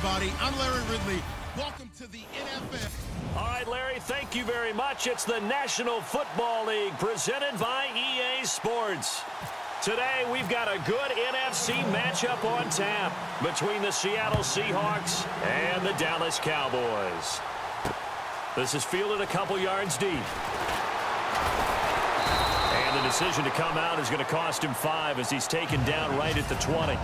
everybody. I'm Larry Ridley. Welcome to the NFL. All right, Larry, thank you very much. It's the National Football League presented by EA Sports. Today, we've got a good NFC matchup on tap between the Seattle Seahawks and the Dallas Cowboys. This is fielded a couple yards deep. And the decision to come out is going to cost him 5 as he's taken down right at the 20.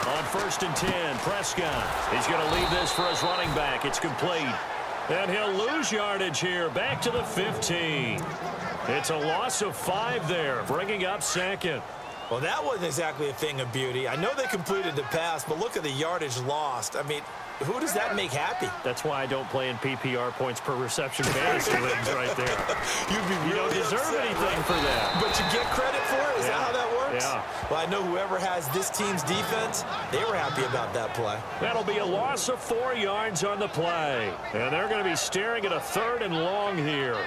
On 1st and 10, Prescott. He's going to leave this for his running back. It's complete. And he'll lose yardage here, back to the 15. It's a loss of 5 there, bringing up 2nd. Well, that wasn't exactly a thing of beauty. I know they completed the pass, but look at the yardage lost. I mean, who does that make happy? That's why I don't play in PPR points per reception fantasy leagues right there. You don't deserve anything for that. But you get credit for it? Is that how that works? Yeah. Well, I know whoever has this team's defense, they were happy about that play. That'll be a loss of 4 yards on the play. And they're going to be staring at a 3rd and long here.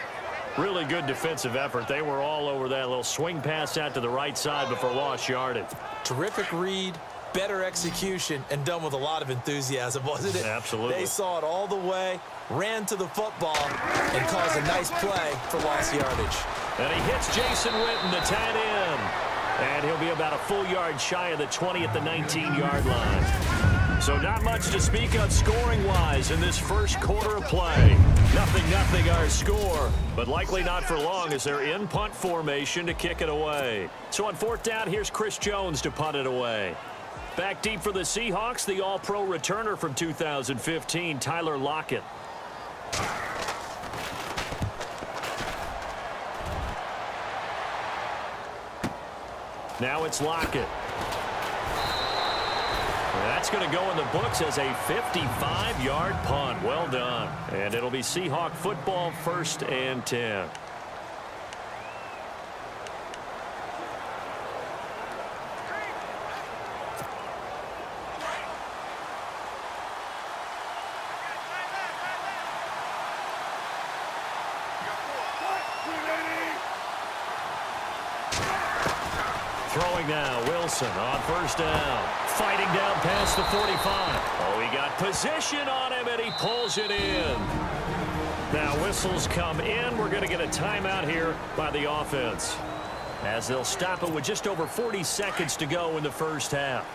Really good defensive effort. They were all over that little swing pass out to the right side before lost yardage. Terrific read, better execution, and done with a lot of enthusiasm, wasn't it? Absolutely. They saw it all the way, ran to the football, and caused a nice play for lost yardage. And he hits Jason Witten, the tight end. And he'll be about a full yard shy of the 20 at the 19-yard line. So not much to speak of scoring-wise in this first quarter of play. 0-0 our score, but likely not for long as they're in punt formation to kick it away. So on 4th down, here's Chris Jones to punt it away. Back deep for the Seahawks, the All-Pro returner from 2015, Tyler Lockett. Now it's Lockett. That's going to go in the books as a 55-yard punt. Well done. And it'll be Seahawk football, 1st and 10. Throwing now, Wilson on 1st down. Fighting down past the 45. Oh, he got position on him, and he pulls it in. Now whistles come in. We're going to get a timeout here by the offense, as they'll stop it with just over 40 seconds to go in the first half.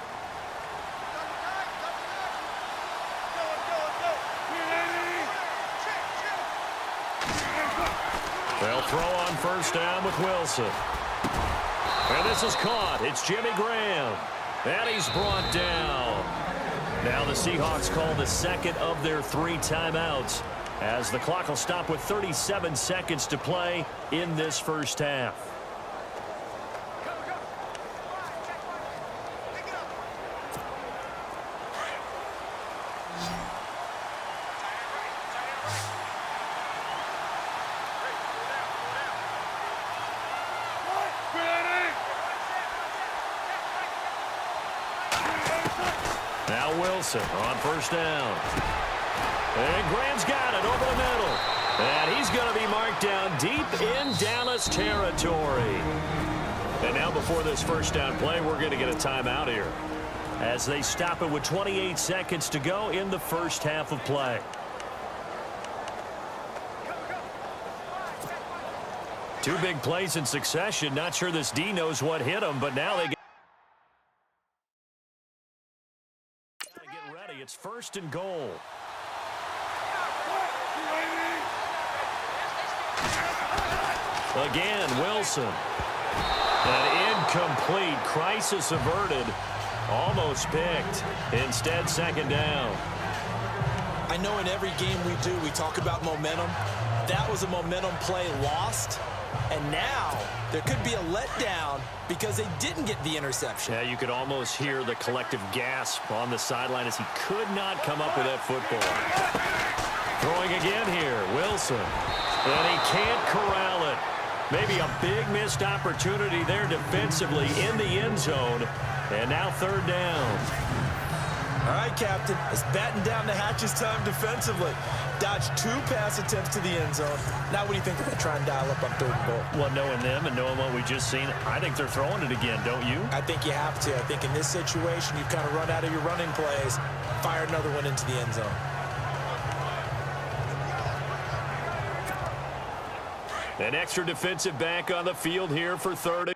They'll throw on 1st down with Wilson. And this is caught. It's Jimmy Graham. And he's brought down. Now the Seahawks call the 2nd of their 3 timeouts, as the clock will stop with 37 seconds to play in this first half. Now Wilson on 1st down. And Graham's got it over the middle. And he's going to be marked down deep in Dallas territory. And now before this 1st down play, we're going to get a timeout here, as they stop it with 28 seconds to go in the first half of play. Two big plays in succession. Not sure this D knows what hit him, but now they get ready. It's 1st and goal. Again, Wilson. An incomplete. Crisis averted. Almost picked. Instead, 2nd down. I know in every game we do, we talk about momentum. That was a momentum play lost. And now there could be a letdown because they didn't get the interception. Yeah, you could almost hear the collective gasp on the sideline as he could not come up with that football. Throwing again here, Wilson. And he can't corral it. Maybe a big missed opportunity there defensively in the end zone. And now 3rd down. All right, Captain. It's batten down the hatches time defensively. Dodged 2 pass attempts to the end zone. Now what do you think they're going to try and dial up on 3rd and goal? Well, knowing them and knowing what we just seen, I think they're throwing it again, don't you? I think you have to. I think in this situation, you've kind of run out of your running plays. Fire another one into the end zone. An extra defensive back on the field here for 3rd.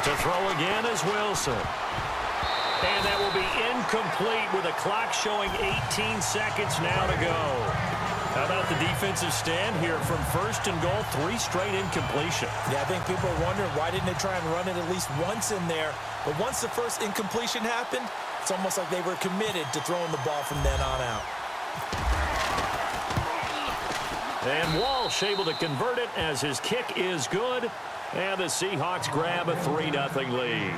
To throw again is Wilson. And that will be incomplete with a clock showing 18 seconds now to go. How about the defensive stand here from 1st and goal, 3 straight incompletion. Yeah, I think people are wondering why didn't they try and run it at least once in there. But once the first incompletion happened, it's almost like they were committed to throwing the ball from then on out. And Walsh able to convert it as his kick is good. And the Seahawks grab a 3-0 lead.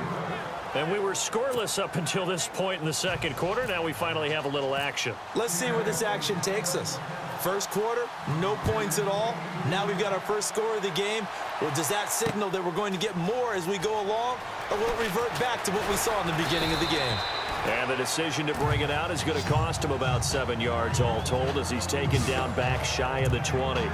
And we were scoreless up until this point in the 2nd quarter. Now we finally have a little action. Let's see where this action takes us. 1st quarter, no points at all. Now we've got our first score of the game. Well, does that signal that we're going to get more as we go along? Or will it revert back to what we saw in the beginning of the game? And the decision to bring it out is going to cost him about 7 yards all told as he's taken down back shy of the 20.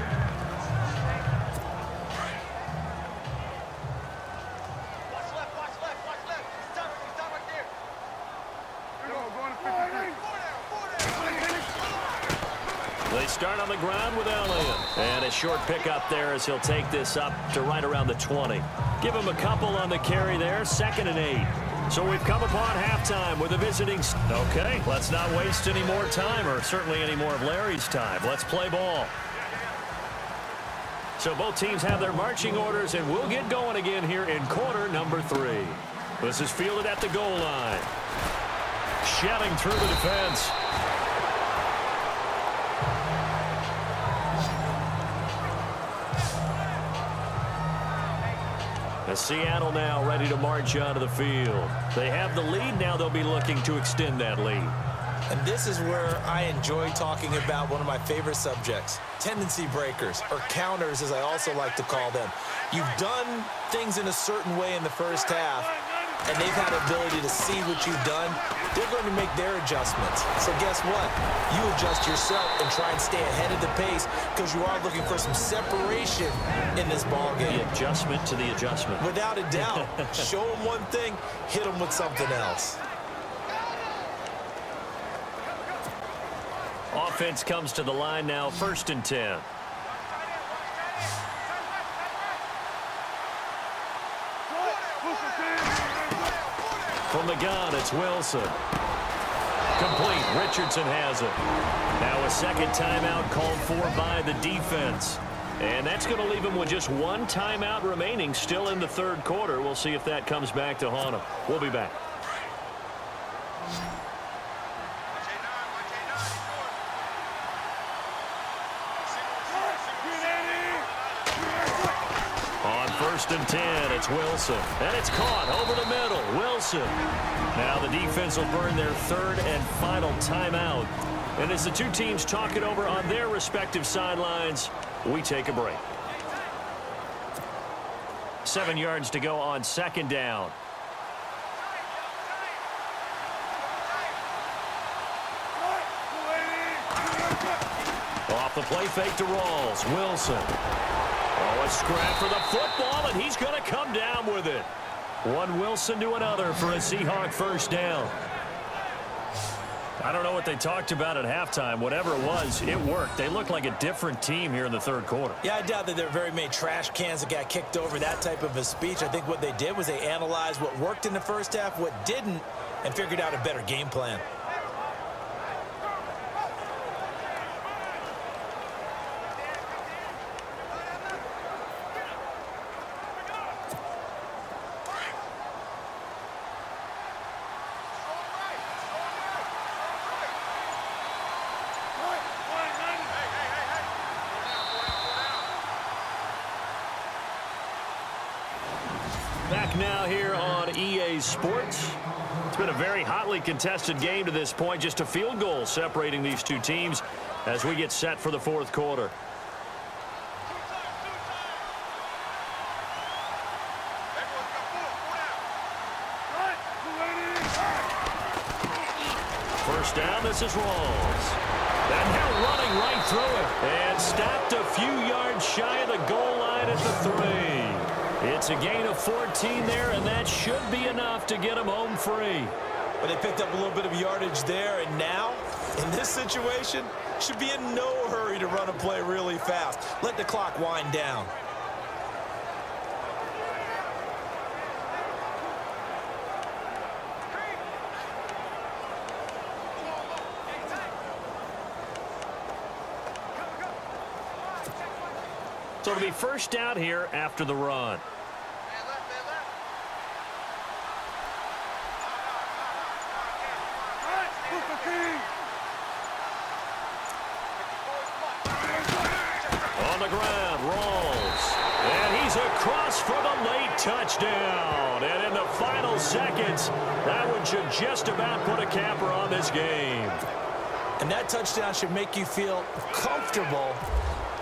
They start on the ground with Elliott. And a short pickup there as he'll take this up to right around the 20. Give him a couple on the carry there, 2nd and 8. So we've come upon halftime with a visiting. Okay, let's not waste any more time, or certainly any more of Larry's time. Let's play ball. So both teams have their marching orders, and we'll get going again here in quarter number 3. This is fielded at the goal line. Shelling through the defense. Seattle now ready to march onto the field. They have the lead. Now they'll be looking to extend that lead. And this is where I enjoy talking about one of my favorite subjects, tendency breakers, or counters as I also like to call them. You've done things in a certain way in the first half, and they've had the ability to see what you've done. They're going to make their adjustments. So guess what? You adjust yourself and try and stay ahead of the pace because you are looking for some separation in this ball game. The adjustment to the adjustment. Without a doubt. Show them one thing, hit them with something else. Offense comes to the line now, 1st and 10. From the gun, it's Wilson. Complete. Richardson has it. Now a 2nd timeout called for by the defense. And that's going to leave him with just 1 timeout remaining still in the 3rd quarter. We'll see if that comes back to haunt him. We'll be back. On 1st and 10, it's Wilson. And it's caught over the middle. Wilson. Now the defense will burn their 3rd and final timeout. And as the two teams talk it over on their respective sidelines, we take a break. 7 yards to go on 2nd down. Off the play fake to Rawls. Wilson. Oh, a scrap for the football, and he's going to come down with it. One Wilson to another for a Seahawk 1st down. I don't know what they talked about at halftime. Whatever it was, it worked. They looked like a different team here in the 3rd quarter. Yeah, I doubt that there are very many trash cans that got kicked over, that type of a speech. I think what they did was they analyzed what worked in the first half, what didn't, and figured out a better game plan. Back back now here on EA Sports. It's been a very hotly contested game to this point. Just a field goal separating these two teams as we get set for the fourth quarter. First down, this is Rawls. And now running right through it. And stopped a few yards shy of the goal line at the 3. It's a gain of 14 there, and that should be enough to get him home free. But they picked up a little bit of yardage there, and now, in this situation, should be in no hurry to run a play really fast. Let the clock wind down. So it'll be first down here after the run. On the ground, Rawls. And he's across for the late touchdown. And in the final seconds, that one should just about put a capper on this game. And that touchdown should make you feel comfortable.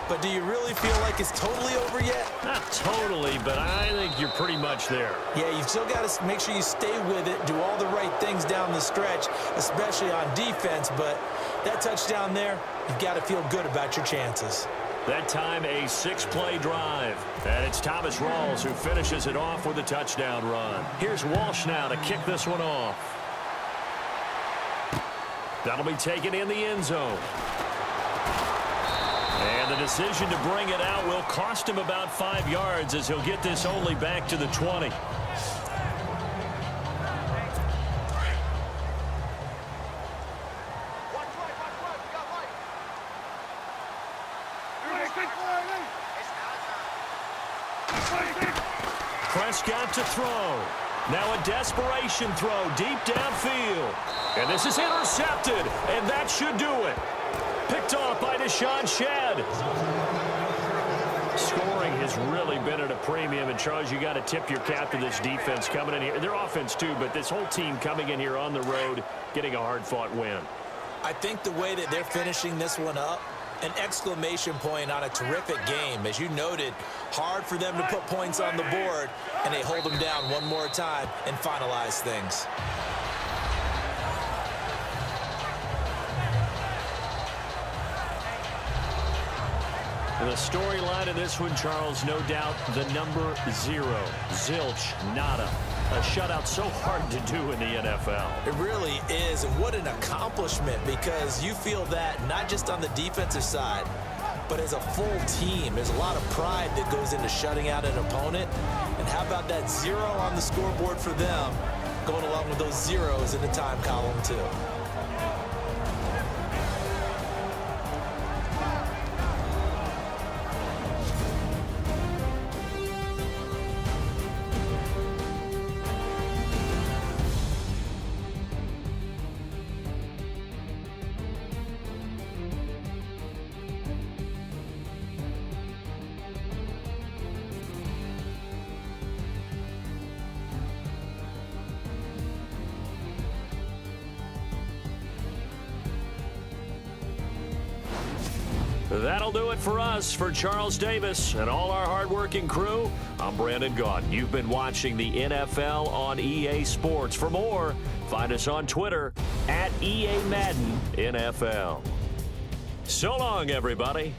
But do you really feel like it's totally over yet? Not totally, but I think you're pretty much there. Yeah, you've still got to make sure you stay with it, do all the right things down the stretch, especially on defense. But that touchdown there, you've got to feel good about your chances. That time, a 6-play drive. And it's Thomas Rawls who finishes it off with a touchdown run. Here's Walsh now to kick this one off. That'll be taken in the end zone. And the decision to bring it out will cost him about 5 yards as he'll get this only back to the 20. Prescott to throw. Now a desperation throw deep downfield. And this is intercepted, and that should do it. Picked off by Deshaun Shedd. Scoring has really been at a premium. And, Charles, you got to tip your cap to this defense coming in here. Their offense, too, but this whole team coming in here on the road, getting a hard-fought win. I think the way that they're finishing this one up, an exclamation point on a terrific game. As you noted, hard for them to put points on the board, and they hold them down one more time and finalize things. The storyline of this one, Charles, no doubt the number 0. Zilch, nada. A shutout so hard to do in the NFL. It really is, and what an accomplishment, because you feel that not just on the defensive side, but as a full team. There's a lot of pride that goes into shutting out an opponent. And how about that 0 on the scoreboard for them, going along with those zeros in the time column, too. That'll do it for us. For Charles Davis and all our hardworking crew, I'm Brandon Gaudin. You've been watching the NFL on EA Sports. For more, find us on Twitter @EA Madden NFL. So long, everybody.